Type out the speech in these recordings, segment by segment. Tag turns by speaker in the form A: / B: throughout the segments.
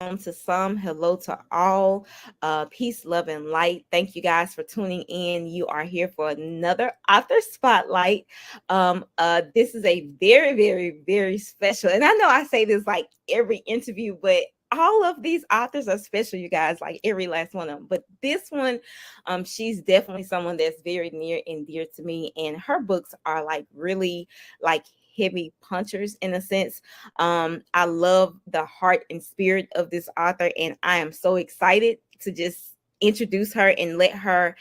A: shalom to some, hello to all, peace, love, and light. Thank you guys for tuning in. You are here for another author spotlight. This is a very, very, very special, and I know I say this like every interview, but all of these authors are special, you guys, like every last one of them. But this one, she's definitely someone that's very near and dear to me, and her books are like really like heavy punchers in a sense. I love the heart and spirit of this author, and I am so excited to just introduce her and let her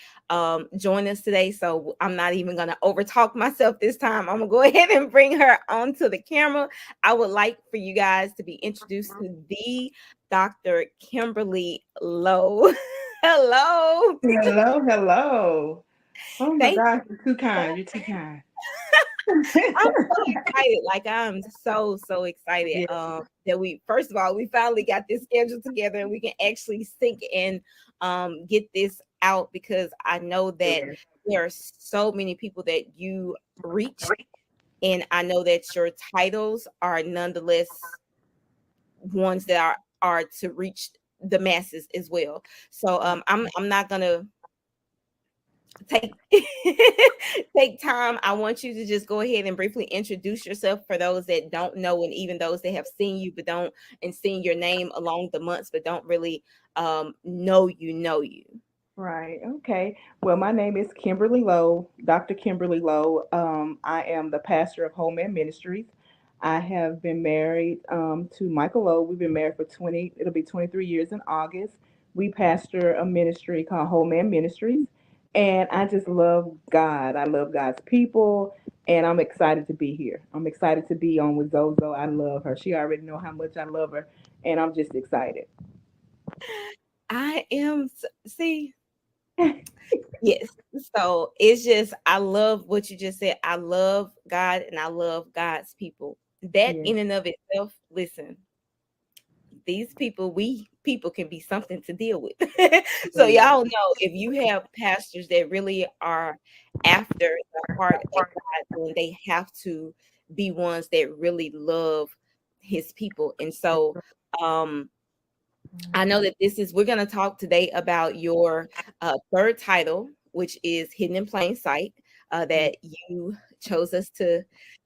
A: join us today. So I'm not even going to overtalk myself this time. I'm going to go ahead and bring her onto the camera. I would like for you guys to be introduced to the Dr. Kimberly Lowe. Hello.
B: Hello, hello. Oh my
A: Thank
B: gosh, you're too
A: you.
B: kind. You're too kind.
A: I'm so excited. Like I'm so excited.
B: Yeah,
A: That we first of all we finally got this schedule together and we can actually sync and get this out because I know that
B: yeah.
A: there are so many people that you reach, and I know that your titles are nonetheless ones that are to reach the masses as well. So I'm not gonna take take time. I want you to just go ahead and briefly introduce yourself for those that don't know, and even those that have seen you but don't, and seen your name along the months but don't really know you.
B: Right. Okay. Well, my name is Kimberly Lowe, Dr. Kimberly Lowe. I am the pastor of Homeland Ministries. I have been married to Michael Lowe. We've been married for 20, it'll be 23 years in August. We pastor a ministry called Homeland Ministries. And I just love God. I love God's people. And I'm excited to be here. I'm excited to be on with Zozo. I love her. She already know how much I love her. And I'm just excited.
A: I am see. Yes. So it's just, I love what you just said. I love God and I love God's people. That
B: Yeah.
A: in and of itself, listen, these people, we people can be something to deal with. So
B: Yeah.
A: y'all know if you have pastors that really are after the heart of God, then they have to be ones that really love his people. And so um I know that we're going to talk today about your third title, which is Hidden in Plain Sight, that you chose us to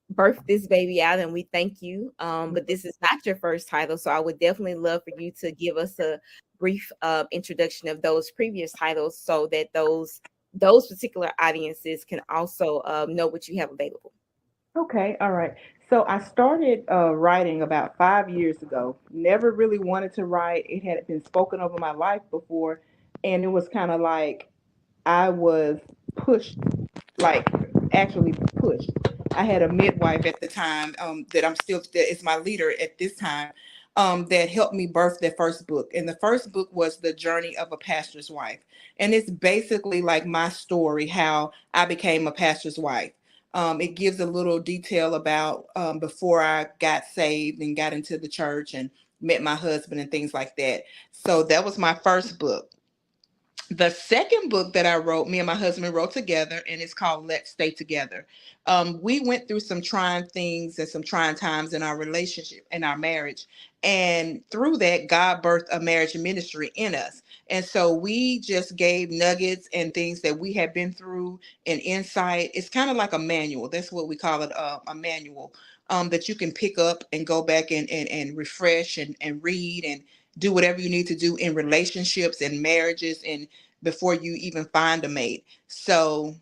A: birth this baby out, and we thank you. But this is not your first title, so I would definitely love for you to give us a brief introduction of those previous titles so that those particular audiences can also know what you have available.
B: Okay, all right. So I started writing about 5 years ago. Never really wanted to write. It had been spoken over my life before, and it was kind of like I was pushed, like actually pushed. I had a midwife at the time that that is my leader at this time, that helped me birth that first book. And the first book was The Journey of a Pastor's Wife, and it's basically like my story, how I became a pastor's wife. It gives a little detail about before I got saved and got into the church and met my husband and things like that. So that was my first book. The second book that I wrote, me and my husband wrote together, and it's called Let's Stay Together. We went through some trying things and some trying times in our relationship, in our marriage. And through that, God birthed a marriage ministry in us. And so we just gave nuggets and things that we had been through and insight. It's kind of like a manual. That's what we call it, a manual, that you can pick up and go back and refresh and read and do whatever you need to do in relationships and marriages and before you even find a mate. So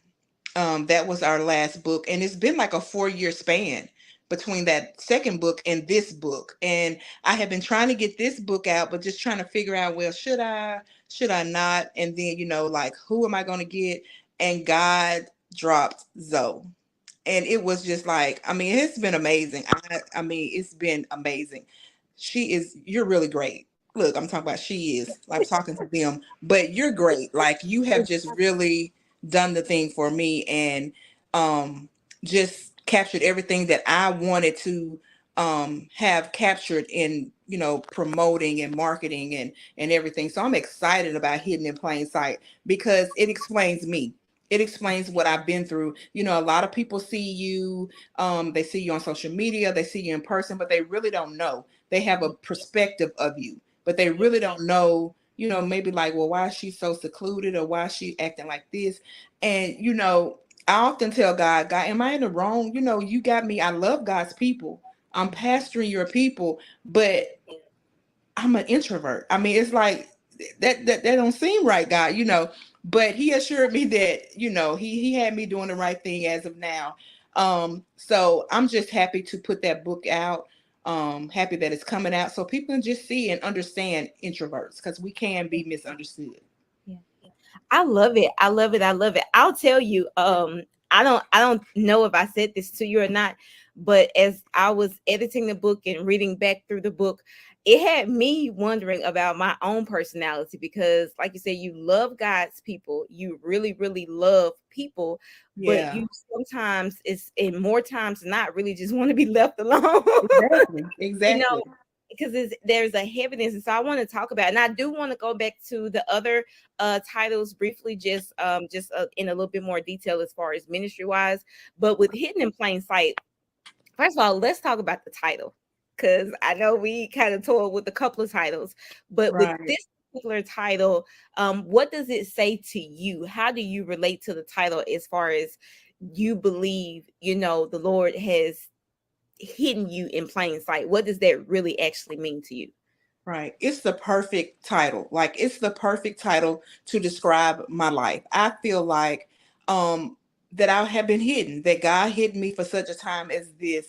B: that was our last book. And it's been like a 4 year span between that second book and this book. And I have been trying to get this book out, but just trying to figure out, well, should I not? And then, like, who am I going to get? And God dropped Zoe. And it was just like, I mean, it's been amazing. I mean, it's been amazing. You're really great. Look, I'm talking about she is. I'm talking to them, but you're great. Like, you have just really done the thing for me and just captured everything that I wanted to have captured in, promoting and marketing and everything. So I'm excited about Hidden in Plain Sight because it explains me. It explains what I've been through. A lot of people see you, they see you on social media, they see you in person, but they really don't know. They have a perspective of you. but they really don't know, maybe like, well, why is she so secluded, or why is she acting like this? And, I often tell God, am I in the wrong? You got me. I love God's people. I'm pastoring your people, but I'm an introvert. I mean, it's like that don't seem right, God. But he assured me that, he had me doing the right thing as of now. So I'm just happy to put that book out. Happy that it's coming out so people can just see and understand introverts, because we can be misunderstood.
A: Yeah. I love it. I love it. I love it. I'll tell you, I don't know if I said this to you or not, but as I was editing the book and reading back through the book, it had me wondering about my own personality because like you said, you love God's people. You really, really love people, but
B: Yeah,
A: you sometimes it's in more times than not really just want to be left alone.
B: exactly,
A: you know,
B: exactly.
A: because there's a heaviness, and so I want to talk about it. And I do want to go back to the other titles briefly, just in a little bit more detail as far as ministry wise. But with Hidden in Plain Sight, first of all, let's talk about the title, because I know we kind of toyed with a couple of titles, but with
B: Right.
A: this particular title, what does it say to you? How do you relate to the title as far as you believe, the Lord has hidden you in plain sight? What does that really actually mean to you?
B: Right. It's the perfect title. Like, it's the perfect title to describe my life. I feel like um that I have been hidden, that God hid me for such a time as this,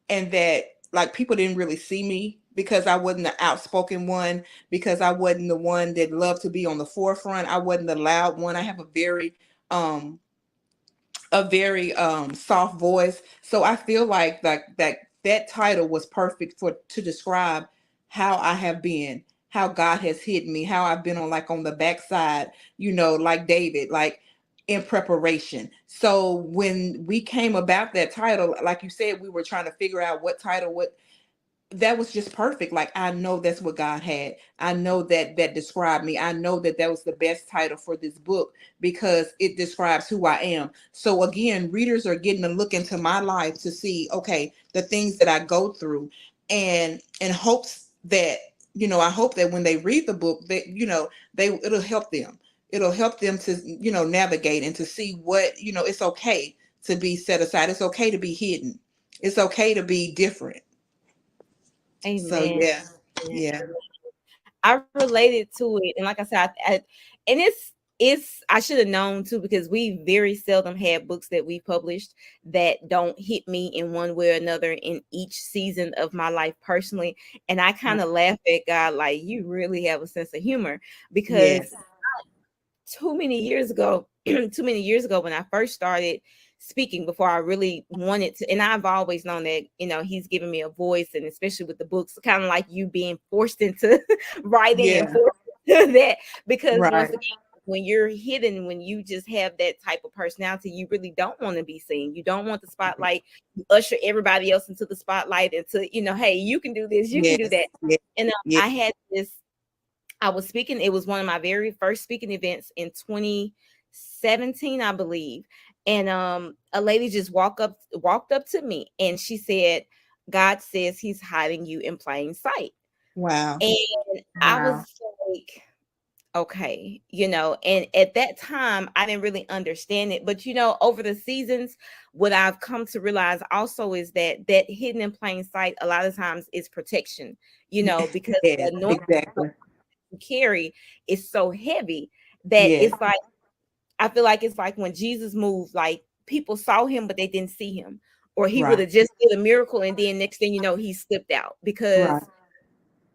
B: and that like people didn't really see me because I wasn't the outspoken one, because I wasn't the one that loved to be on the forefront. I wasn't the loud one. I have um a very soft voice. So I feel like that title was perfect for to describe how I have been, how God has hidden me, how I've been on the backside, like David, like in preparation. So when we came about that title, like you said, we were trying to figure out what title, what that was just perfect. Like, I know that's what God had. I know that that described me. I know that that was the best title for this book because it describes who I am. So again, readers are getting a look into my life to see, okay, the things that I go through, and in hopes that, I hope that when they read the book that, it'll help them. It'll help them to, navigate and to see what, it's okay to be set aside. It's okay to be hidden. It's okay to be different. So
A: Amen.
B: yeah,
A: Amen.
B: yeah,
A: I related to it, and like I said, and it's I should have known too because we very seldom had books that we published that don't hit me in one way or another in each season of my life personally. And I kind
B: right.
A: of laugh at God like you really have a sense of humor because
B: Yes,
A: too many years ago, too many years ago when I first started speaking before I really wanted to, and I've always known that, he's given me a voice, and especially with the books, kind of like you being forced into writing and
B: yeah,
A: forced into that, because once
B: right,
A: again, when you're hidden, when you just have that type of personality, you really don't want to be seen. You don't want the spotlight. You usher everybody else into the spotlight into, hey, you can do this, you can do
B: yes,
A: that.
B: yes,
A: And
B: yes.
A: I had this I was speaking, it was one of my very first speaking events in 2017, I believe. And a lady just walked up to me and she said, God says he's hiding you in plain sight.
B: Wow,
A: And I
B: wow,
A: was like, okay, and at that time I didn't really understand it. But over the seasons, what I've come to realize also is that hidden in plain sight a lot of times is protection, because the
B: yes,
A: anointing
B: exactly,
A: carry is so heavy that
B: yes,
A: it's like I feel like it's like when Jesus moved, like people saw him but they didn't see him, or he would
B: right,
A: have just did a miracle and then next thing you know he slipped out,
B: right,
A: because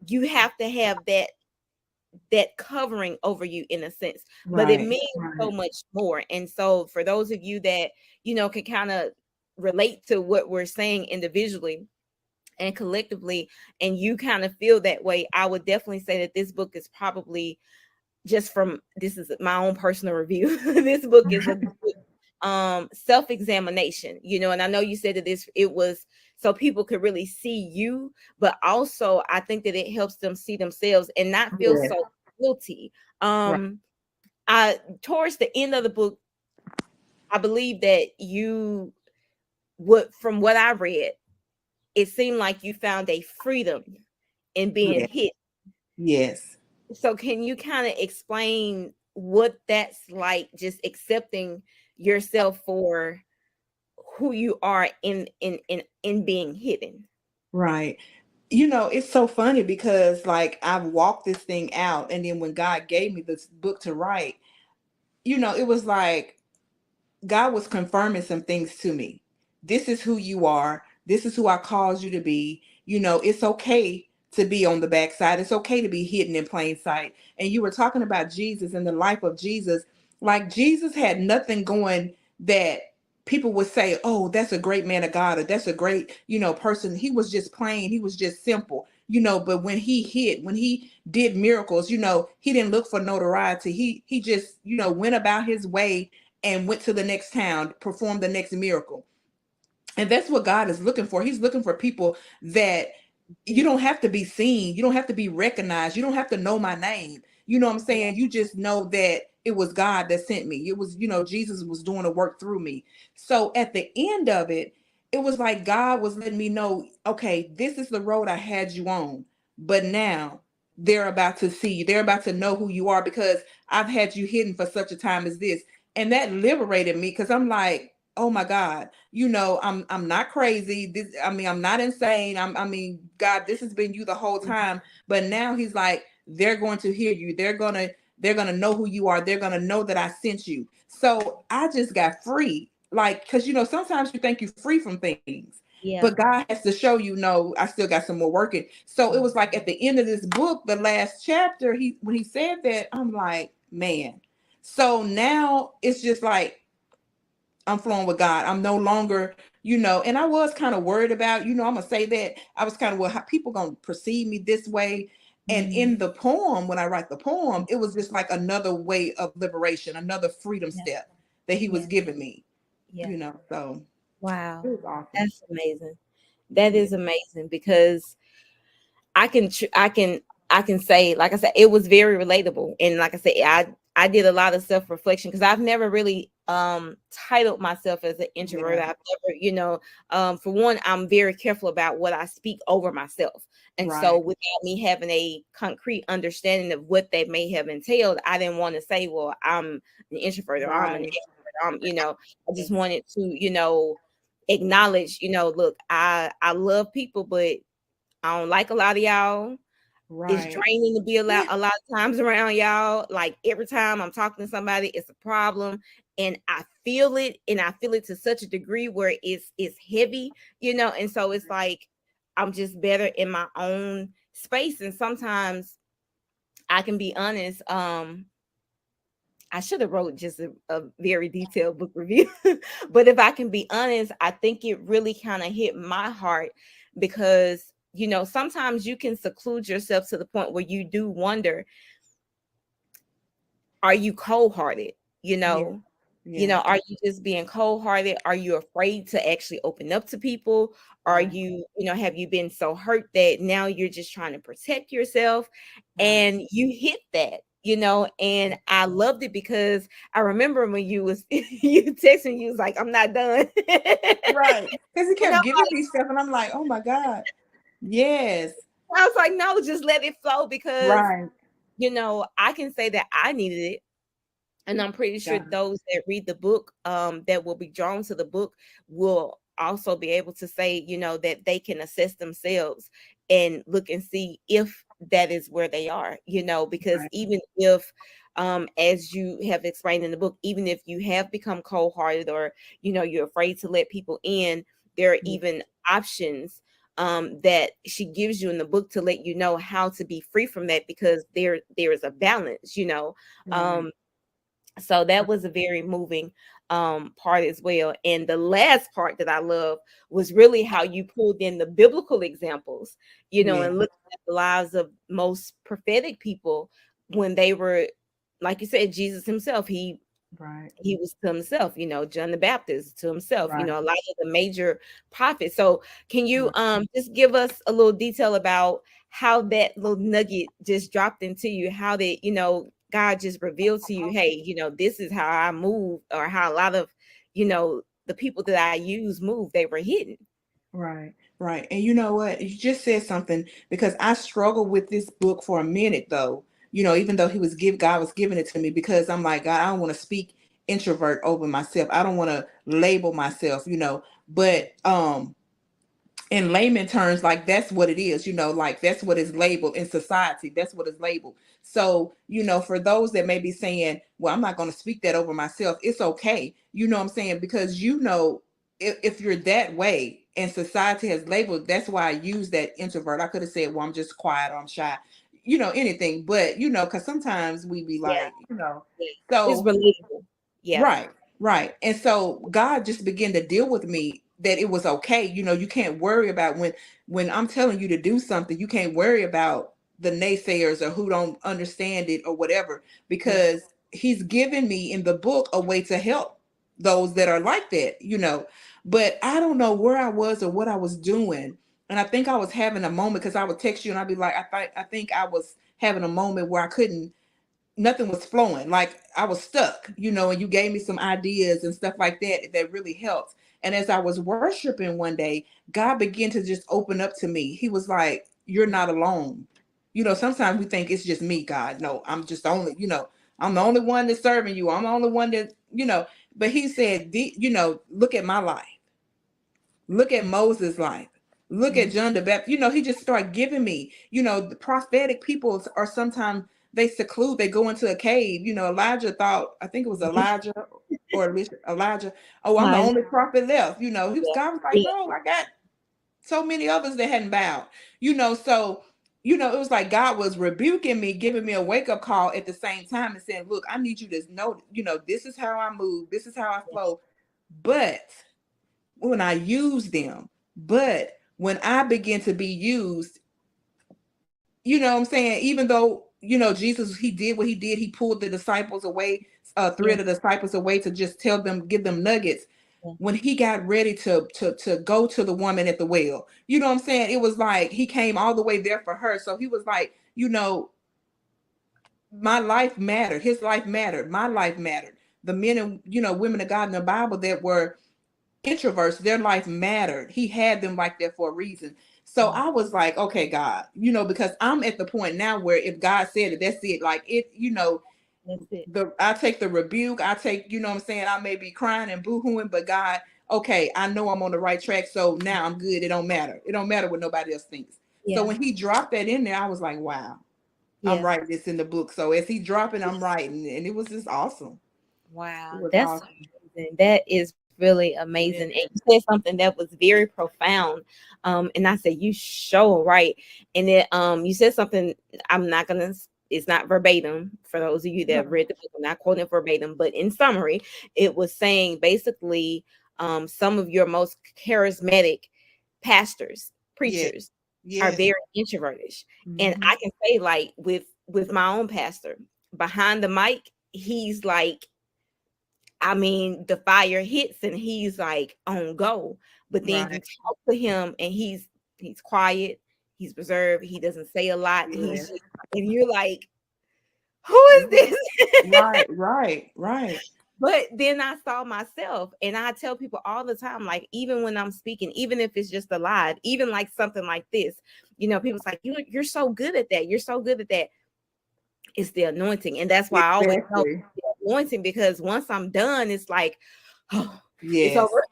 A: you have to have that covering over you in a sense, but it
B: right,
A: means so
B: right,
A: much more. And so for those of you that can kind of relate to what we're saying individually and collectively, and you kind of feel that way, I would definitely say that this book is probably, just from, this is my own personal review, this book is a good self-examination, and I know you said that it was so people could really see you, but also I think that it helps them see themselves and not feel
B: yes,
A: so guilty.
B: right,
A: I Towards the end of the book, I believe that you would, from what I read, it seemed like you found a freedom in being
B: yes,
A: hit.
B: Yes.
A: So can you kind of explain what that's like, just accepting yourself for who you are in being hidden?
B: Right. It's so funny because like I've walked this thing out, and then when God gave me this book to write, it was like God was confirming some things to me. This is who you are. This is who I caused you to be. It's okay to be on the backside. It's okay to be hidden in plain sight. And you were talking about Jesus and the life of Jesus. Like Jesus had nothing going that people would say, oh, that's a great man of God, or that's a great, person. He was just plain. He was just simple. But when he hit, when he did miracles, he didn't look for notoriety. He just, went about his way and went to the next town, performed the next miracle. And that's what God is looking for. He's looking for people that you
A: Mhm.
B: don't have to be seen. You don't have to be recognized. You don't have to know my name. You know what I'm saying? You just know that it was God that sent me. It was, Jesus was doing the work through me. So at the end of it, it was like God was letting me know, okay, this is the road I had you on. But now they're about to see you. They're about to know who you are because I've had you hidden for such a time as this. And that liberated me because I'm like, oh my God, I'm not crazy. I'm not insane. God, this has been you the whole time. But now he's like, they're going to hear you. They're gonna know who you are. They're gonna know that I sent you. So I just got free. Like, because sometimes you think you're free from things, but
A: Yeah.
B: God has to show you, no, I still got some more working. So it was like at the end of this book, the last chapter, when he said that, I'm like, man. So now it's just like I'm flowing with God. I'm no longer, and I was kind of worried about, I'm gonna say that I was kind of, well, how people gonna perceive me this way. And
A: Mhm.
B: in the poem, when I write the poem, it was just like another way of liberation, another freedom
A: Yeah.
B: step that he was
A: Yeah.
B: giving me,
A: Yeah.
B: so it
A: Wow.
B: was awesome.
A: That's amazing. That
B: Yeah.
A: is amazing because I can I can say, like I said, it was very relatable. And like I said, I did a lot of self-reflection because I've never really titled myself as an introvert.
B: Yeah.
A: I've never, for one, I'm very careful about what I speak over myself. And so
B: Right.
A: without me having a concrete understanding of what that may have entailed, I didn't want to say, well, I'm an introvert or I'm an
B: Right.
A: extrovert. I just wanted to, acknowledge, look, I love people, but I don't like a lot of y'all. It's
B: Right.
A: draining to be a lot of times around y'all. Like every time I'm talking to somebody, it's a problem. And I feel it, and I feel it to such a degree where it's heavy, and so it's like I'm just better in my own space. And sometimes I can be honest, I should have wrote just a very detailed book review. But if I can be honest, I think it really kind of hit my heart because sometimes you can seclude yourself to the point where you do wonder, are you cold-hearted? You
B: Yeah.
A: know,
B: Yeah.
A: are you just being cold-hearted? Are you afraid to actually open up to people? Are
B: Right.
A: you, have you been so hurt that now you're just trying to protect yourself?
B: Right.
A: And you hit that, and I loved it because I remember when you was you texting, you was like, I'm not done.
B: Right. Because he
A: And
B: kept giving me stuff, and I'm like, oh my God. Yes.
A: I was like, no, just let it flow because,
B: Right.
A: I can say that I needed it. And I'm pretty sure
B: God.
A: those that read the book, that will be drawn to the book, will also be able to say, that they can assess themselves and look and see if that is where they are, because
B: Right.
A: even if, as you have explained in the book, even if you have become cold hearted or, you're afraid to let people in, there are
B: Yeah.
A: even options that she gives you in the book to let you know how to be free from that, because there is a balance,
B: Right.
A: um so that was a very moving part as well. And the last part that I love was really how you pulled in the biblical examples,
B: Yeah.
A: and looking at the lives of most prophetic people when they were, like you said, Jesus himself,
B: Right.
A: he was to himself, John the Baptist to himself,
B: Right.
A: a lot of the major prophets. So can you
B: Right.
A: just give us a little detail about how that little nugget just dropped into you, how that, God just revealed to you, hey, this is how I move, or how a lot of, the people that I use move, they were hidden.
B: Right. Right. And you know what? You just said something because I struggled with this book for a minute though. Even though God was giving it to me because I'm like, God, I don't want to speak introvert over myself. I don't want to label myself. But in layman terms, like that's what it is, like that's what is labeled in society. That's what is labeled. So, for those that may be saying, well, I'm not going to speak that over myself, it's okay. You know what I'm saying? Because, if you're that way and society has labeled, that's why I use that introvert. I could have said, well, I'm just quiet or I'm shy, anything. But, because sometimes we be
A: Yeah,
B: like,
A: yeah. It's
B: so
A: relatable. Yeah.
B: right, right. And so God just began to deal with me that it was okay. You can't worry about when I'm telling you to do something, you can't worry about the naysayers or who don't understand it or whatever,
A: Yeah.
B: because he's given me in the book a way to help those that are like that. But I don't know where I was or what I was doing. And I think I was having a moment because I would text you and I'd be like, I think I was having a moment where I couldn't, nothing was flowing. Like I was stuck, and you gave me some ideas and stuff like that that really helped. And as I was worshiping one day, God began to just open up to me. He was like, "You're not alone." Sometimes we think it's just me, God. No, I'm just the only, I'm the only one that's serving you. I'm the only one that. But he said, look at my life. Look at Moses' life. Look at
A: Mhm.
B: John the Baptist. He just started giving me, the prophetic people are sometimes they seclude, they go into a cave. Elijah thought, I think it was Elijah or Elijah. Oh, I'm the
A: Nice.
B: only prophet left. God was like,
A: Yeah.
B: no, I got so many others that hadn't bowed. So it was like God was rebuking me, giving me a wake up call at the same time and saying, look, I need you to know, this is how I move, this is how I flow. But when I use them. But when I begin to be used, what I'm saying? Even though, Jesus, he did what he did, he pulled the disciples away, three
A: Yeah.
B: of the disciples away to just tell them, give them nuggets.
A: Yeah.
B: When he got ready to go to the woman at the well, you know what I'm saying? It was like he came all the way there for her. So he was like, my life mattered, his life mattered, my life mattered. The men and women of God in the Bible that were introverts, their life mattered. He had them like that for a reason. So
A: Mhm.
B: I was like, okay, God, because I'm at the point now where if God said it, that's it. Like it,
A: That's it.
B: I take the rebuke, I take, what I'm saying, I may be crying and boohooing, but God, okay, I know I'm on the right track. So now I'm good. It don't matter. It don't matter what nobody else thinks. So
A: Yeah.
B: when he dropped that in there, I was like, wow, I'm
A: Yeah.
B: writing this in the book. So as he dropping, I'm writing, and it was just awesome. It
A: Wow,
B: was
A: that's
B: awesome.
A: amazing. That is really amazing.
B: Yeah.
A: And you said something that was very profound. And I said, you show right. And then you said something, I'm not gonna it's not verbatim for those of you that have
B: No.
A: read the book. I'm not quoting verbatim, but in summary, it was saying basically some of your most charismatic pastors,
B: Yeah.
A: preachers are
B: Yes.
A: very introvertish. And
B: Hmm.
A: I can say, like, with my own pastor, behind the mic, he's like, I mean, the fire hits and he's like on go. But then you
B: Right.
A: talk to him and he's quiet, he's reserved, he doesn't say a lot.
B: Yeah.
A: He's just, and you're like, who
B: Yeah.
A: is this?
B: Right. Right. Right.
A: But then I saw myself, and I tell people all the time, like, even when I'm speaking, even if it's just a live, even like something like this, people's like, you're so good at that. You're so good at that. It's the anointing. And that's why I always know
B: Exactly.
A: the anointing, because once I'm done, it's like, oh, it's
B: Yes.
A: over.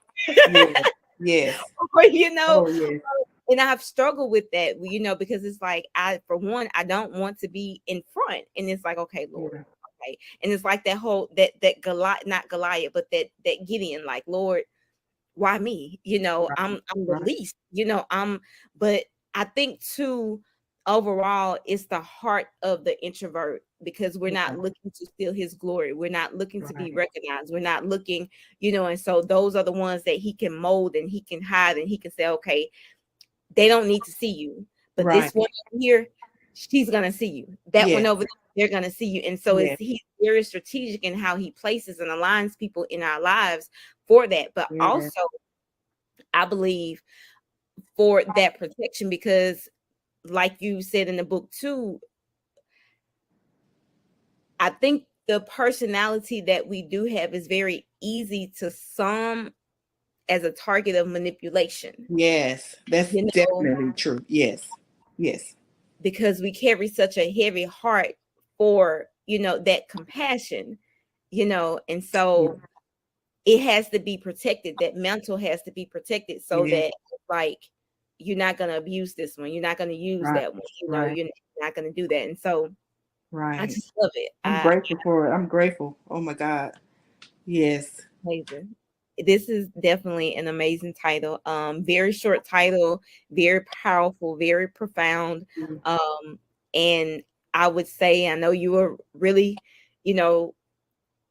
B: Yes. Yes.
A: Or, you know,
B: Oh yes.
A: and I've struggled with that, because it's like, for one, I don't want to be in front. And it's like, okay, Lord,
B: Yeah.
A: okay. And it's like that whole that Goliath, not Goliath, but that Gideon, like, Lord, why me?
B: Right.
A: I'm the
B: Right.
A: least, but I think too, overall, it's the heart of the introvert, because we're
B: Yeah.
A: not looking to steal his glory. We're not looking to be
B: Right.
A: recognized. We're not looking, and so those are the ones that he can mold and he can hide and he can say, okay, they don't need to see you, but this
B: Right.
A: one over here, she's gonna see you. That one
B: Yes.
A: over there, they're gonna see you. And so
B: Yes.
A: he's very strategic in how he places and aligns people in our lives for that. But
B: Yeah.
A: also, I believe, for that protection, because like you said in the book too, I think the personality that we do have is very easy to some as a target of manipulation,
B: Yes, that's
A: you know,
B: definitely true. Yes. Yes.
A: because we carry such a heavy heart for, that compassion, and
B: Yeah.
A: so it has to be protected. That mental has to be protected so
B: Yeah.
A: that, like, you're not going to abuse this one. You're not going to use
B: Right.
A: that one.
B: Right.
A: You're not going to do that. And so I
B: Right.
A: just love it.
B: I'm grateful for it. I'm grateful. Oh my God. Yes.
A: Amazing. This is definitely an amazing title. Very short title, very powerful, very profound. Um, and I would say, I know you were really, you know,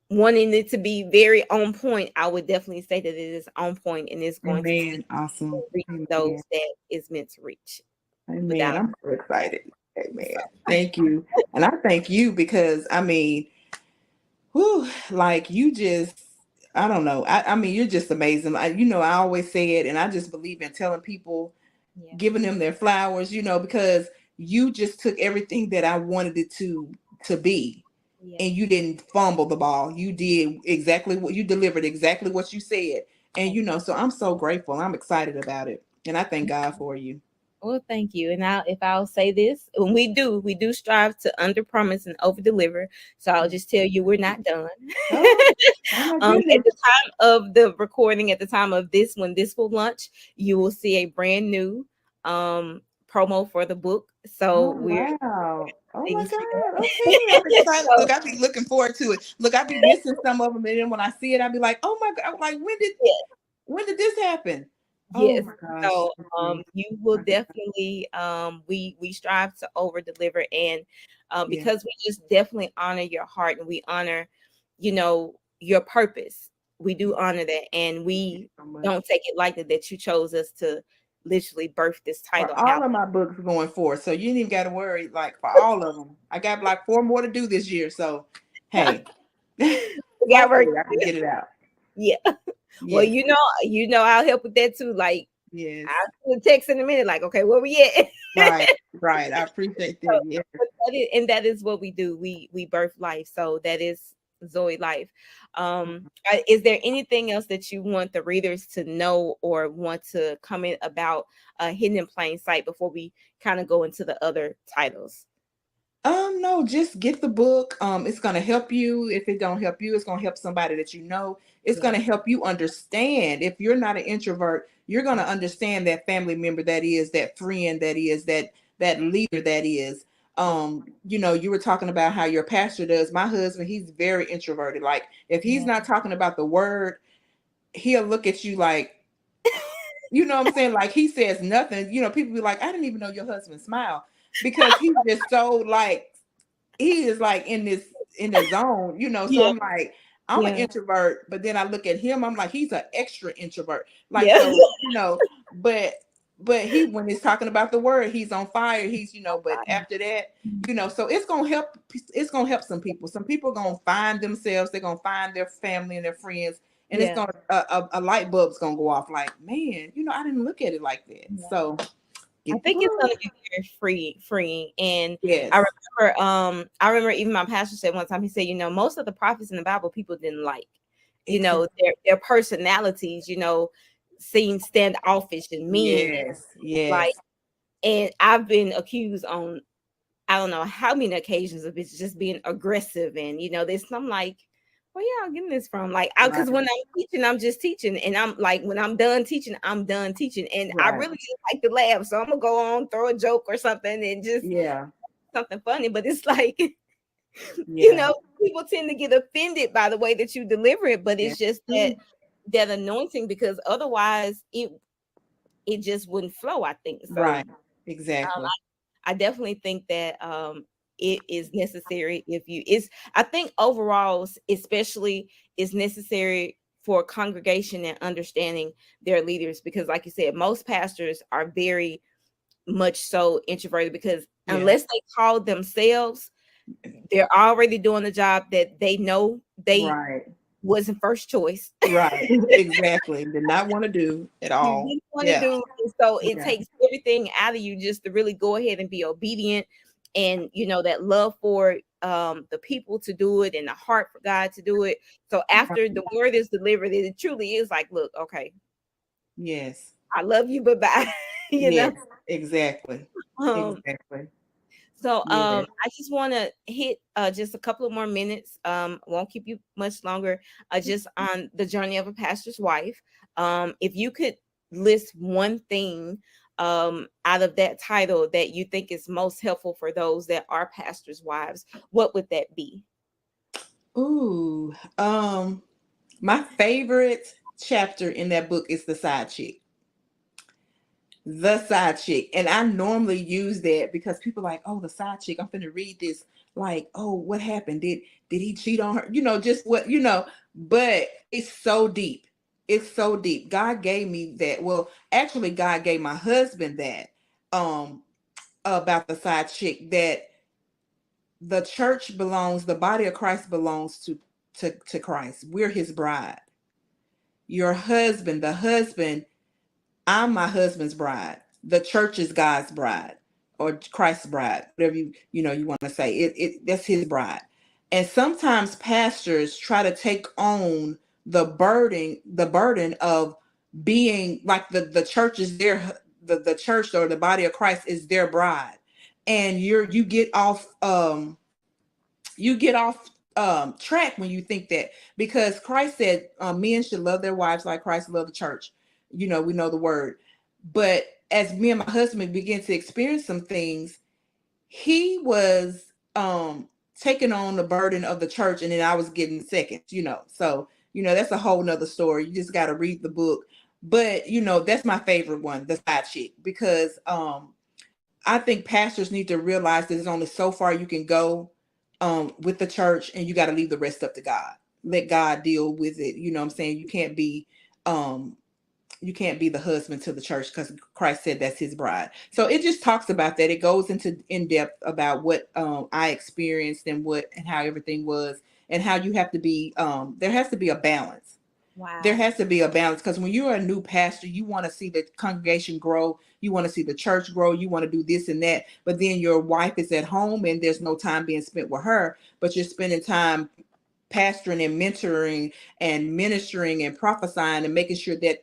A: wanting it to be very on point. I would definitely say that it is on point and it's going to
B: Amen. Awesome.
A: reach
B: Amen.
A: those that is meant to reach
B: Amen.
A: without.
B: I'm so excited. Amen.
A: So,
B: Thank you. And I thank you because I mean, whew, like you just, I don't know. I mean, you're just amazing. I always say it, and I just believe in telling people,
A: yeah,
B: giving them their flowers, because you just took everything that I wanted it to be,
A: yeah.
B: and you didn't fumble the ball. You did exactly what you delivered, exactly what you said. And
A: Thank
B: so I'm so grateful. I'm excited about it. And I thank
A: you.
B: God for you.
A: Well, thank you. And if I'll say this, when we do strive to under promise and over deliver. So I'll just tell you we're not done.
B: Oh, oh my
A: At
B: goodness.
A: the time of the recording, at the time of this, when this will launch, you will see a brand new promo for the book. So
B: Oh
A: we're
B: wow. Oh my
A: you see
B: God. Okay. I'm
A: that?
B: excited.
A: So
B: Look, I be looking forward to it. Look, I be missing some of them. And then when I see it, I be like, oh my God. Like,
A: yeah,
B: when did this happen? Oh
A: yes.
B: my gosh.
A: So you will definitely we strive to over deliver, and
B: Yeah.
A: because we just definitely honor your heart and we honor, your purpose. We do honor that, and
B: Thank you
A: we
B: so much.
A: don't take it lightly that you chose us to literally birth this
B: For
A: title
B: all
A: out.
B: of my books going forward. So you ain't even got to worry, like for all of them. I got like 4 more to do this year. So hey,
A: We got work.
B: hopefully I can get it out.
A: Yeah. Well,
B: Yes.
A: I'll help with that too. Like,
B: Yes.
A: I'll send a text in a minute, like, okay, where we at?
B: Right. Right. I appreciate that. Yes.
A: But that is what we do. We birth life. So that is Zoe life. Is there anything else that you want the readers to know or want to comment about Hidden in Plain Sight before we kind of go into the other titles?
B: No, just get the book. It's gonna help you. If it don't help you, it's gonna help somebody that you know. It's
A: Yeah.
B: gonna help you understand. If you're not an introvert, you're gonna understand that family member that is, that friend that is, that leader that is.
A: Yeah.
B: You were talking about how your pastor does. My husband, he's very introverted. Like if he's
A: Yeah.
B: not talking about the word, he'll look at you like, you know what I'm saying? Like he says nothing. People be like, I didn't even know your husband smile because he's just so like he is like in the zone. So
A: Yeah.
B: I'm like, I'm an
A: Yeah.
B: introvert, but then I look at him, I'm like, he's an extra introvert. Like,
A: Yeah.
B: so, but he when he's talking about the word, he's on fire. But after that, so it's gonna help some people. Some people gonna find themselves, they're gonna find their family and their friends, and it's
A: Yeah.
B: gonna a light bulb's gonna go off like, man, I didn't look at it like that. So
A: I
B: get the
A: think it's
B: book.
A: gonna be very freeing. And
B: Yes.
A: I remember even my pastor said one time, he said, most of the prophets in the Bible people didn't like,
B: Exactly.
A: their personalities, seem standoffish and mean and
B: Yes. Yes.
A: like, and I've been accused on I don't know how many occasions of it just being aggressive and this. And I'm like, where y'all getting this from? Like, because when
B: Right.
A: I'm teaching, I'm just teaching, and I'm like, when I'm done teaching, I'm done teaching, and I
B: Right.
A: really just like to laugh, so I'm gonna go on, throw a joke or something, and just
B: Yeah.
A: something funny. But it's like,
B: Yeah.
A: people tend to get offended by the way that you deliver it, but
B: That's
A: it's just
B: true.
A: that anointing, because otherwise it just wouldn't flow. I think so.
B: Right. Exactly.
A: I definitely think that it is necessary if you it's I think overall especially is necessary for congregation and understanding their leaders, because like you said, most pastors are very much so introverted, because
B: Yeah.
A: unless they call themselves, they're already doing the job that they know they
B: Right.
A: wasn't first choice.
B: Right. Exactly. Did not want to do at
A: You
B: all.
A: didn't want to
B: Yeah.
A: do, and so it
B: Yeah.
A: takes everything out of you just to really go ahead and be obedient, and that love for the people to do it and the heart for God to do it. So
B: Right.
A: after the word is delivered, it truly is like, look, okay,
B: Yes.
A: I love you, but bye. you know.
B: Yes. Exactly.
A: Um,
B: Exactly.
A: So
B: Yes.
A: I just want to hit just a couple of more minutes. Won't keep you much longer. Just on the journey of a pastor's wife. If you could list one thing out of that title that you think is most helpful for those that are pastors' wives, what would that be?
B: Ooh. My favorite chapter in that book is the side chick. The side chick. And I normally use that because people are like, oh, the side chick. I'm finna read this. Like, oh, what happened? Did he cheat on her? Just what, but it's so deep. It's so deep. God gave me that. Well, actually, God gave my husband that um about the side chick, that the body of Christ belongs to Christ. We're his bride. Your husband, the husband, I'm my husband's bride. The church is God's bride or Christ's bride, whatever you want to say. It that's his bride. And sometimes pastors try to take on the burden of being like the church is their the church or the body of Christ is their bride. And you get off track when you think that, because Christ said men should love their wives like Christ loved the church. We know the word. But as me and my husband began to experience some things, he was taking on the burden of the church, and then I was getting seconds. So that's a whole nother story. You just got to read the book. But that's my favorite one, the side chick, because I think pastors need to realize that there's only so far you can go with the church, and you got to leave the rest up to God. Let God deal with it. You know what I'm saying? Um, you can't be the husband to the church, because Christ said that's his bride. So it just talks about that. It goes into in depth about what I experienced and how everything was, and how you have to be. There has to be a balance. There
A: Wow.
B: has to be a balance, because when you're a new pastor, you want to see the congregation grow, you want to see the church grow, you want to do this and that, but then your wife is at home and there's no time being spent with her, but you're spending time pastoring and mentoring and ministering and prophesying and making sure that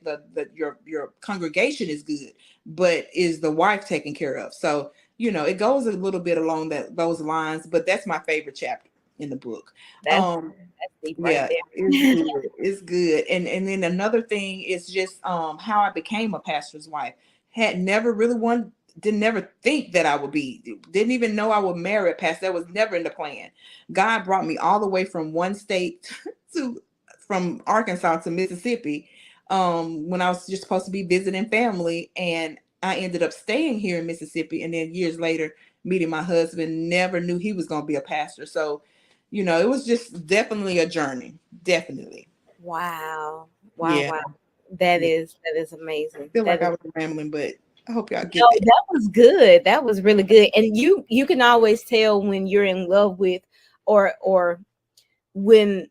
B: your congregation is good, but is the wife taken care of. So it goes a little bit along those lines, but that's my favorite chapter in the book.
A: That's
B: um
A: that's deep right
B: yeah, it's
A: there.
B: good. It's good. And then another thing is just how I became a pastor's wife. Had never really one Didn't never think that I would be, didn't even know I would marry a pastor. That was never in the plan. God brought me all the way from one state to from Arkansas to Mississippi, when I was just supposed to be visiting family, and I ended up staying here in Mississippi, and then years later meeting my husband. Never knew he was going to be a pastor. So it was just definitely a journey. Definitely.
A: Wow. Wow.
B: Yeah.
A: Wow. That
B: Yeah.
A: is amazing.
B: Feel
A: That
B: like I
A: is.
B: was rambling, but I hope y'all
A: No,
B: get that.
A: that was good. That was really good. And you can always tell when you're in love with, or when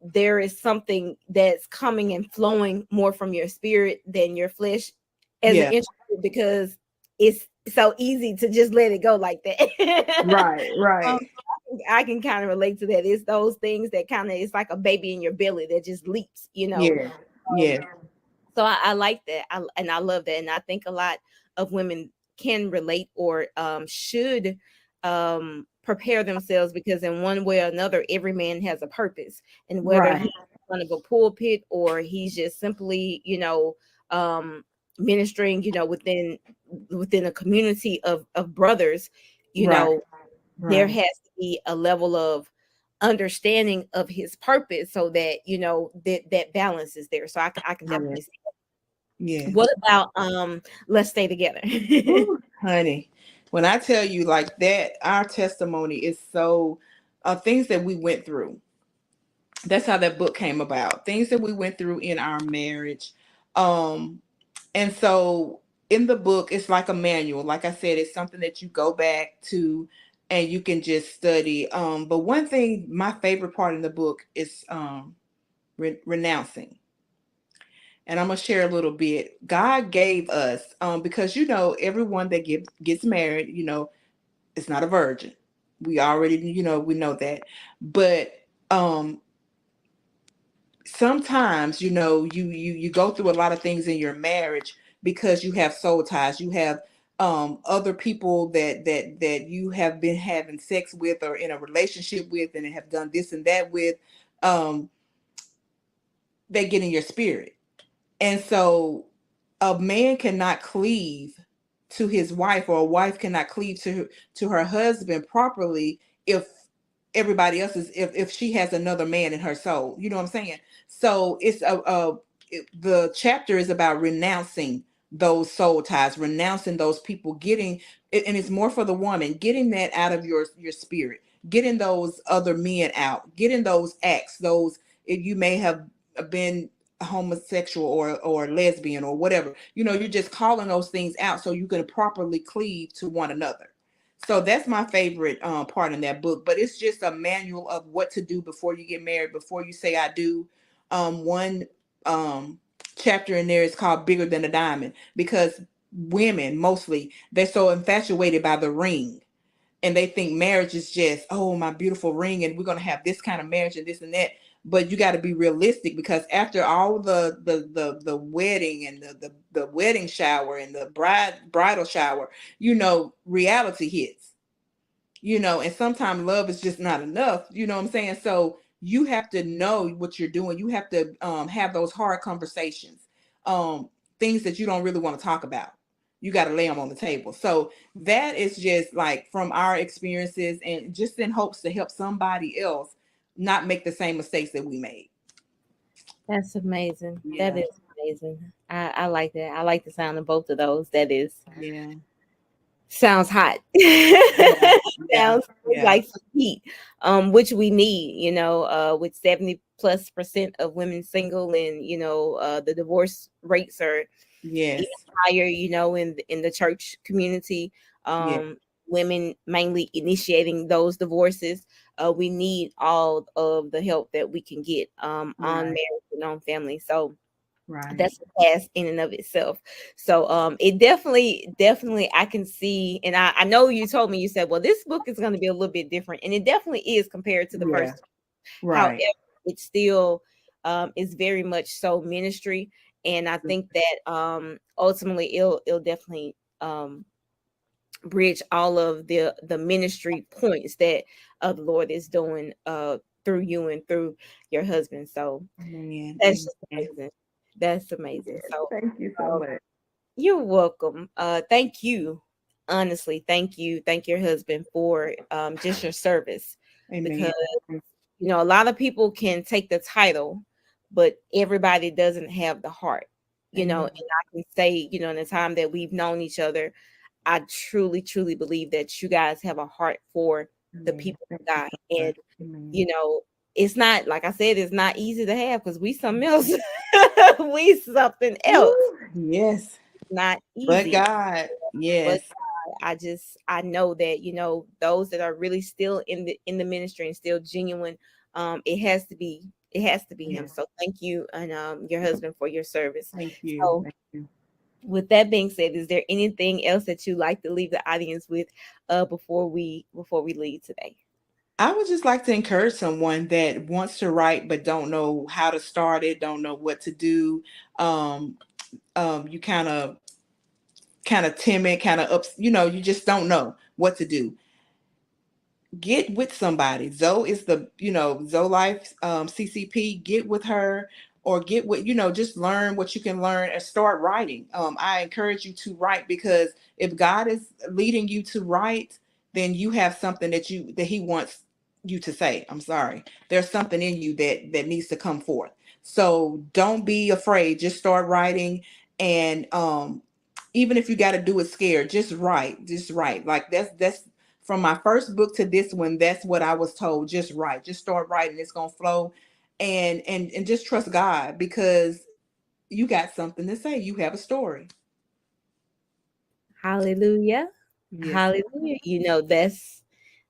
A: there is something that's coming and flowing more from your spirit than your flesh as an
B: Yeah.
A: introvert, because it's so easy to just let it go like that.
B: Right.
A: um,
B: Right.
A: I can kind of relate to that. It's those things that kind of, it's like a baby in your belly that just leaps.
B: Yeah.
A: Um,
B: Yeah.
A: so I like that. And I love that. And I think a lot of women can relate, or should prepare themselves, because in one way or another, every man has a purpose. And whether
B: Right.
A: he's in front of a pulpit, or he's just simply, ministering, within a community of brothers, you
B: Right.
A: know, there
B: Right.
A: has to be a level of understanding of his purpose, so that that balance is there. So I can
B: Yes.
A: definitely see. What
B: Yes.
A: about let's stay together?
B: Ooh, honey, when I tell you like that, our testimony is so things that we went through. That's how that book came about. Things that we went through in our marriage. Um, and so in the book, it's like a manual. Like I said, it's something that you go back to and you can just study. But one thing, my favorite part in the book is renouncing. And I'm gonna share a little bit. God gave us, because everyone that gets married, is not a virgin. We already, we know that. But sometimes, you go through a lot of things in your marriage because you have soul ties. You have other people that you have been having sex with or in a relationship with and have done this and that with. um they get in your spirit. And so a man cannot cleave to his wife, or a wife cannot cleave to her husband properly if everybody else is, if she has another man in her soul. You know what I'm saying? So it's the chapter is about renouncing those soul ties, renouncing those people, getting and it's more for the woman, getting that out of your spirit, getting those other men out, getting those acts, those, if you may have been homosexual or lesbian or whatever, you're just calling those things out so you can properly cleave to one another. So that's my favorite part in that book. But it's just a manual of what to do before you get married, before you say I do. One um chapter in there is called Bigger Than a Diamond, because women mostly, they're so infatuated by the ring, and they think marriage is just, oh, my beautiful ring, and we're going to have this kind of marriage and this and that. But you got to be realistic, because after all the wedding and the wedding shower and the bridal shower, reality hits. And sometimes love is just not enough. You know what I'm saying? So you have to know what you're doing. You have to have those hard conversations, um, things that you don't really want to talk about. You got to lay them on the table. So that is just like from our experiences, and just in hopes to help somebody else not make the same mistakes that we made.
A: That's amazing. That
B: Yeah,
A: is amazing. I like that. I like the sound of both of those. That is
B: yeah,
A: sounds hot.
B: yeah, yeah,
A: Sounds
B: yeah,
A: like some heat, which we need, with 70+% of women single, and the divorce rates are even
B: yes,
A: higher, in the church community.
B: yeah,
A: Women mainly initiating those divorces. We need all of the help that we can get on
B: right,
A: marriage and on family. So
B: right,
A: that's a task in and of itself. So it definitely I can see, and I know you told me, you said, well, this book is going to be a little bit different, and it definitely is compared to the
B: yeah,
A: first. However,
B: right,
A: it still is very much so ministry, and I think that ultimately it'll definitely bridge all of the ministry points that the Lord is doing through you and through your husband. So
B: man,
A: that's just
B: amen.
A: amazing. That's amazing.
B: Yes,
A: So
B: thank you so
A: um,
B: much.
A: you're welcome. Thank you. Honestly, thank you. Thank your husband for just your service, because
B: Amen.
A: a lot of people can take the title, but everybody doesn't have the heart. And
B: Amen.
A: I can say, in the time that we've known each other, I truly, truly believe that you guys have a heart for the
B: Amen.
A: people
B: Thank
A: of
B: you
A: God.
B: so
A: And
B: much. Amen.
A: you know, it's not, like I said, it's not easy to have, because we something else. We something else.
B: Woo, yes.
A: Not
B: But
A: easy.
B: God,
A: But
B: yes.
A: I know that, those that are really still in the ministry and still genuine, it has to be him.
B: Yes.
A: So thank you, and your husband, for your service.
B: Thank you.
A: So
B: Thank you.
A: with that being said, is there anything else that you like to leave the audience with before we leave today?
B: I would just like to encourage someone that wants to write but don't know how to start it, don't know what to do. Um, you kind of timid, kind of ups, you just don't know what to do. Get with somebody. Zoe is Zoe Life, CCP. Get with her, or get with, just learn what you can learn and start writing. I encourage you to write, because if God is leading you to write, then you have something that He wants you to say. I'm sorry. There's something in you that needs to come forth. So don't be afraid. Just start writing, and even if you got to do it scared, just write. Just write. Like that's from my first book to this one, that's what I was told. Just write. Just start writing. It's gonna flow, and just trust God, because you got something to say. You have a story.
A: Hallelujah.
B: Yes,
A: Hallelujah.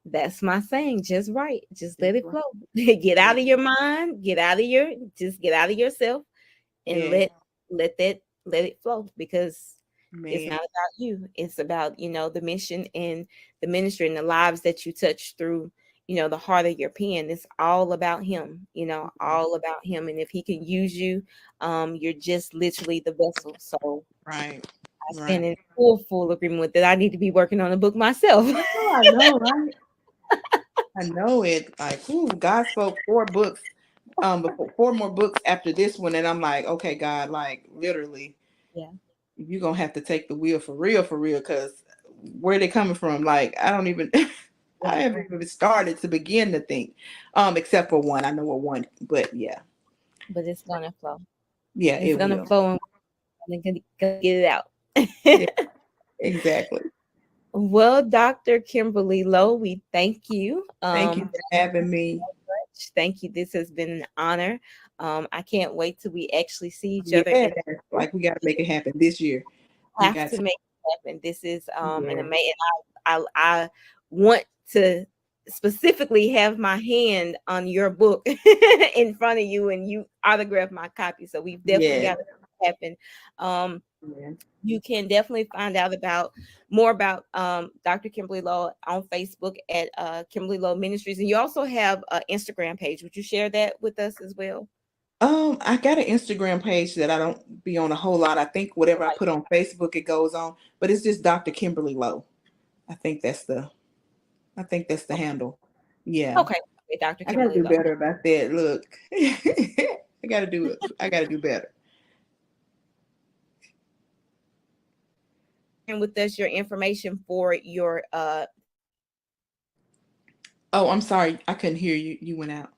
A: That's my saying. Just right. Just
B: that's
A: let it
B: right.
A: flow. Get
B: Yeah,
A: out of your mind. Just get out of yourself, and
B: yeah,
A: let it flow, because it's
B: man.
A: not about you. It's about, the mission and the ministry and the lives that you touch through, the heart of your pen. It's all about him, all about him. And if he can use you, you're just literally the vessel. So
B: Right.
A: I stand
B: Right.
A: in full agreement with that. I need to be working on a book myself.
B: Oh, I know, right? I know it. Like, ooh, God spoke 4 books, before 4 more books after this one, and I'm like, okay, God, like literally,
A: Yeah,
B: you're gonna have to take the wheel for real, because where they coming from? Like, I don't even, I
A: right.
B: haven't even started to begin to think, except for one. I know what one, but yeah,
A: But it's gonna flow.
B: yeah,
A: It's
B: it
A: gonna
B: will.
A: flow, and we're gonna get it out.
B: Yeah, exactly.
A: Well, Dr. Kimberly Lowe, we thank you.
B: Thank you for having me.
A: Thank you. This has been an honor. I can't wait till we actually see each other
B: Yeah,
A: in
B: like we got to make it happen this year. We
A: have
B: got
A: to
B: to.
A: make it happen. This is an
B: Yeah.
A: amazing. I want to specifically have my hand on your book in front of you, and you autograph my copy. So we've definitely
B: Yeah.
A: got to happen. Um,
B: Yeah.
A: you can definitely find out about more about Dr. Kimberly Lowe on Facebook at Kimberly Lowe Ministries, and you also have an Instagram page. Would you share that with us as well?
B: I got an Instagram page that I don't be on a whole lot. I think whatever I put on Facebook, it goes on, but it's just Dr. Kimberly Lowe. I think that's the, I think that's the handle. Yeah.
A: Okay, okay, Dr.
B: I gotta
A: Kimberly
B: do
A: Lowe.
B: better about that. Look, I gotta do it. I gotta do better.
A: And with us your information for your
B: Oh, I'm sorry. I couldn't hear you. You went out.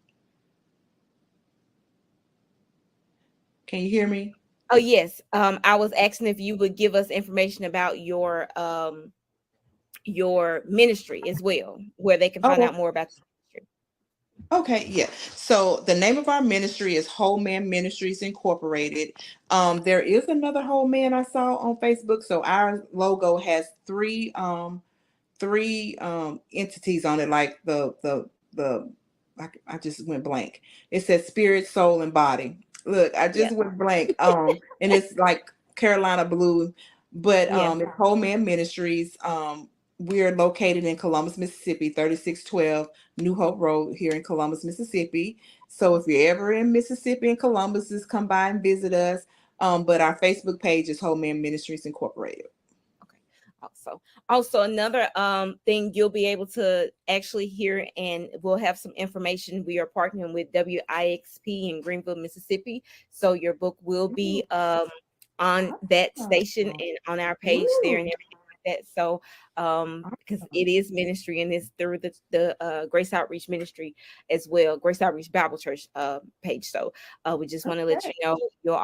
B: Can you hear me?
A: oh yes, I was asking if you would give us information about your ministry as well, where they can find
B: Oh,
A: out more about the ministry.
B: okay, yeah. So the name of our ministry is Whole Man Ministries Incorporated. There is another Whole Man I saw on Facebook. So our logo has three entities on it, like the I just went blank. It says spirit, soul, and body. Look, I
A: Yeah,
B: just went blank. And it's like Carolina blue, but
A: yeah.
B: it's Whole Man Ministries. We're located in Columbus, Mississippi, 3612 New Hope Road here in Columbus, Mississippi. So if you're ever in Mississippi and Columbus, just come by and visit us. But our Facebook page is Whole Man Ministries Incorporated.
A: Okay. Also another thing you'll be able to actually hear, and we'll have some information. We are partnering with WIXP in Greenville, Mississippi. So your book will be on that station
B: Oh,
A: and on our page there
B: woo.
A: and everything like that. So because it is ministry and it's through the Grace Outreach Ministry as well, Grace Outreach Bible Church page. So we just want to let you
B: Okay.
A: know we'll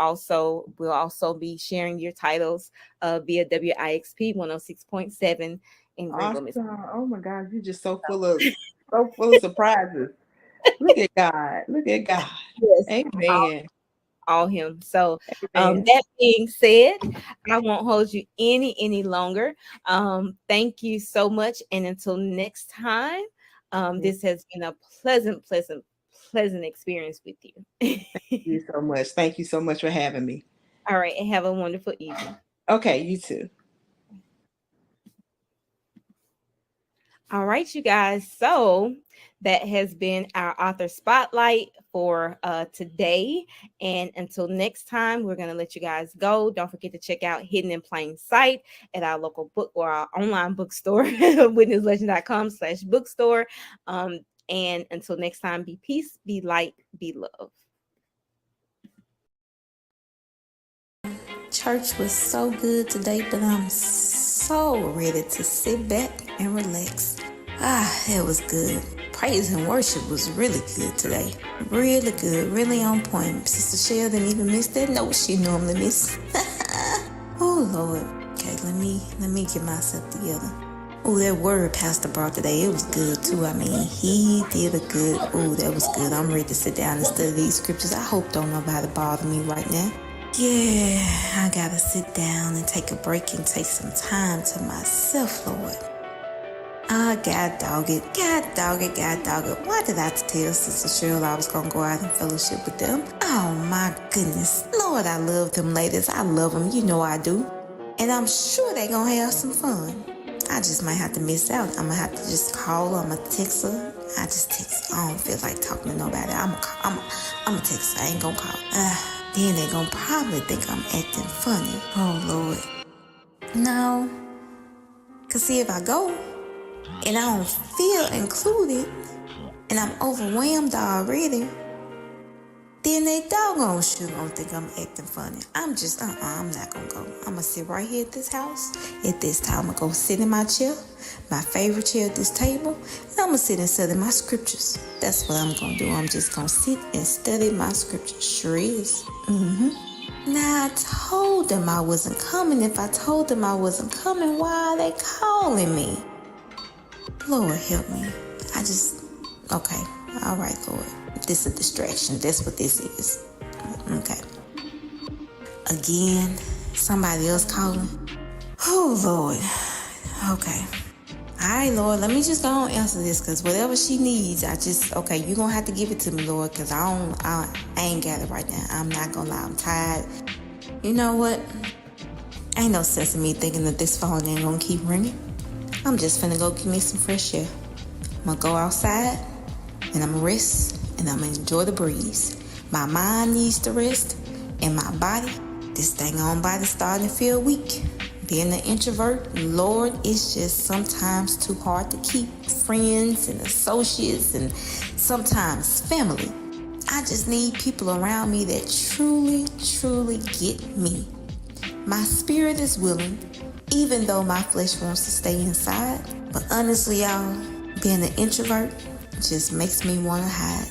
A: also be sharing your titles via WIXP 106.7 in Greenville, Mississippi.
B: Awesome. Oh my God, you're just so full of surprises. Look at God. Look at God.
A: Yes,
B: Amen.
A: all him. So
B: Amen.
A: that being said, I won't hold you any longer. Thank you so much, and until next time,
B: Thank
A: this has been a pleasant experience with you.
B: you so much. Thank you so much for having me.
A: All right, and have a wonderful evening.
B: Okay, you too.
A: All right, you guys. So that has been our author spotlight for today. And until next time, we're going to let you guys go. Don't forget to check out Hidden in Plain Sight at our local book or our online bookstore, witnesslegend.com/bookstore. And until next time, be peace, be light, be love.
C: Church was so good today, but I'm so ready to sit back and relax. It was good. Praise and worship was really good today. Really good, really on point. Sister Shell didn't even miss that note she normally miss. Oh Lord. Okay, let me get myself together. Oh, that word Pastor brought today, it was good too. I mean, he did a good, that was good. I'm ready to sit down and study these scriptures. I hope don't nobody bother me right now. Yeah, I gotta sit down and take a break and take some time to myself, Lord. God dog it. Why did I tell Sister Cheryl I was gonna go out and fellowship with them? Oh my goodness. Lord, I love them ladies. I love them. You know I do. And I'm sure they gonna have some fun. I just might have to miss out. I'm gonna have to just call her. I'm gonna text her I just text. I don't feel like talking to nobody. I'm a text. I ain't gonna call. Then they gonna probably think I'm acting funny. Oh, Lord. No. Cause see, if I go and I don't feel included and I'm overwhelmed already, then they doggone sure gonna think I'm acting funny. I'm just, I'm not gonna go. I'm gonna sit right here at this house. At this time, I'm gonna go sit in my chair, my favorite chair at this table, and I'm gonna sit and study my scriptures. That's what I'm gonna do. I'm just gonna sit and study my scriptures. Sure is. Now, I told them I wasn't coming. If I told them I wasn't coming, why are they calling me? Lord, help me. Okay. All right, Lord. This is a distraction. That's what this is. Okay. Again, somebody else calling. Oh, Lord. Okay. All right, Lord, let me just go and answer this, because whatever she needs, okay, you're going to have to give it to me, Lord, because I ain't got it right now. I'm not going to lie. I'm tired. You know what? Ain't no sense in me thinking that this phone ain't going to keep ringing. I'm just finna go give me some fresh air. I'm going to go outside, and I'm going to rest, and I'm going to enjoy the breeze. My mind needs to rest, and my body, this dang on body starting to feel weak. Being an introvert, Lord, it's just sometimes too hard to keep friends and associates and sometimes family. I just need people around me that truly, truly get me. My spirit is willing, even though my flesh wants to stay inside. But honestly, y'all, being an introvert just makes me want to hide.